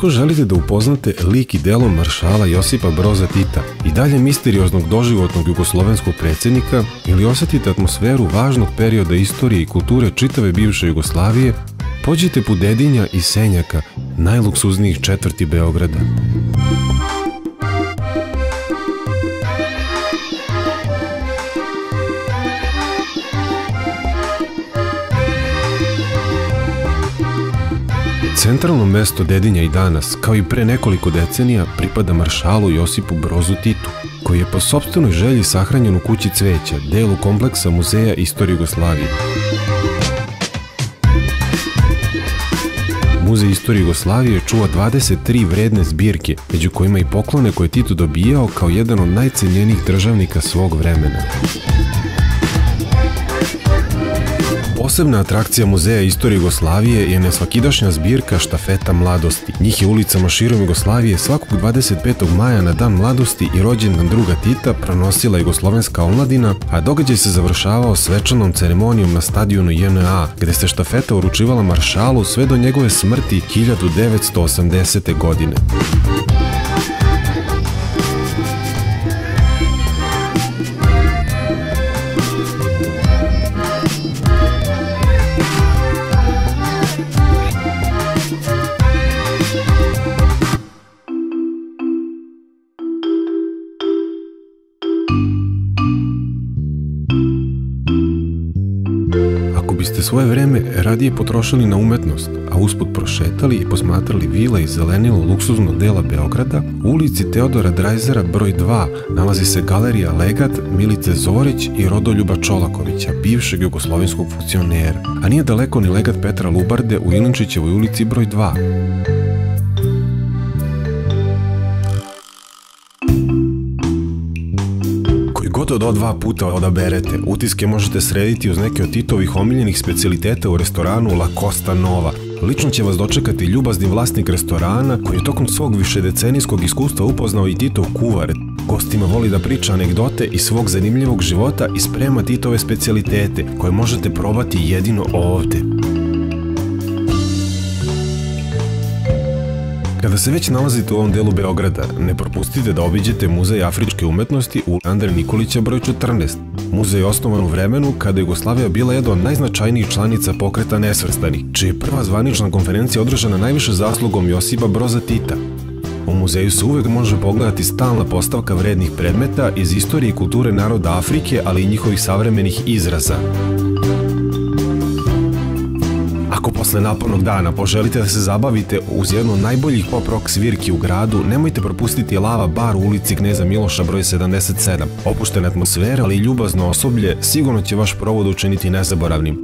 Ukoliko želite da upoznate lik i delo maršala Josipa Broza Tita i dalje misterioznog doživotnog jugoslovenskog predsjednika ili osjetite atmosferu važnog perioda istorije i kulture čitave bivše Jugoslavije, pođite put Dedinja i Senjaka, najluksuznijih četvrti Beograda. Centralno mesto Dedinja i danas, kao i pre nekoliko decenija, pripada maršalu Josipu Brozu Titu, koji je po sopstvenoj želji sahranjen u kući Cveća, delu kompleksa Muzeja istorije Jugoslavije. Muzej istorije Jugoslavije čuva 23 vredne zbirke, među kojima i poklone koje je Tito dobijao kao jedan od najcenjenijih državnika svog vremena. Posebna atrakcija Muzeja istorije Jugoslavije je nesvakidašnja zbirka štafeta mladosti. Njih je ulicama širom Jugoslavije svakog 25. maja na dan mladosti i rođendan druga Tita pronosila jugoslovenska omladina, a događaj se završavao svečanom ceremonijom na stadionu JNA, gde se štafeta uručivala maršalu sve do njegove smrti 1980. godine. Ako biste svoje vreme radije potrošili na umetnost, a usput prošetali i posmatrali vila i zelenilo luksuznog dela Beograda, u ulici Teodora Drajzera broj 2 nalazi se galerija Legat Milice Zorić i Rodoljuba Čolakovića, bivšeg jugoslovenskog funkcionera, a nije daleko ni Legat Petra Lubarde u Ilinčićevoj ulici broj 2. God od dva puta odaberete, utiske možete srediti uz neke od Titovih omiljenih specijaliteta u restoranu La Costa Nova. Lično će vas dočekati ljubazni vlasnik restorana koji je tokom svog višedecenijskog iskustva upoznao i Titov kuvar. Gostima voli da priča anegdote iz svog zanimljivog života i sprema Titove specijalitete koje možete probati jedino ovde. Kada se već nalazite u ovom delu Beograda, ne propustite da obiđete Muzej afričke umetnosti u Andre Nikolića broj 14. Muzej je osnovan u vremenu kada je Jugoslavija bila jedna od najznačajnijih članica pokreta nesvrstanih, čija je prva zvanična konferencija održana najviše zaslugom Josipa Broza Tita. U muzeju se uvek može pogledati stalna postavka vrednih predmeta iz istorije i kulture naroda Afrike, ali i njihovih savremenih izraza. Ako posle napornog dana poželite da se zabavite uz jednu od najboljih pop-rock svirki u gradu, nemojte propustiti Lava bar u ulici Kneza Miloša broj 77. Opuštena atmosfera, ali i ljubazno osoblje sigurno će vaš provod učiniti nezaboravnim.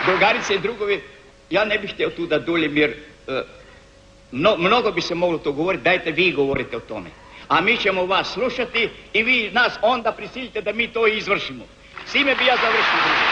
Drugarice i drugovi, ja ne bih htio tu da duljim jer mnogo bi se moglo to govoriti, dajte vi govorite o tome. A mi ćemo vas slušati i vi nas onda prisilite da mi to izvršimo. S time bi ja završio.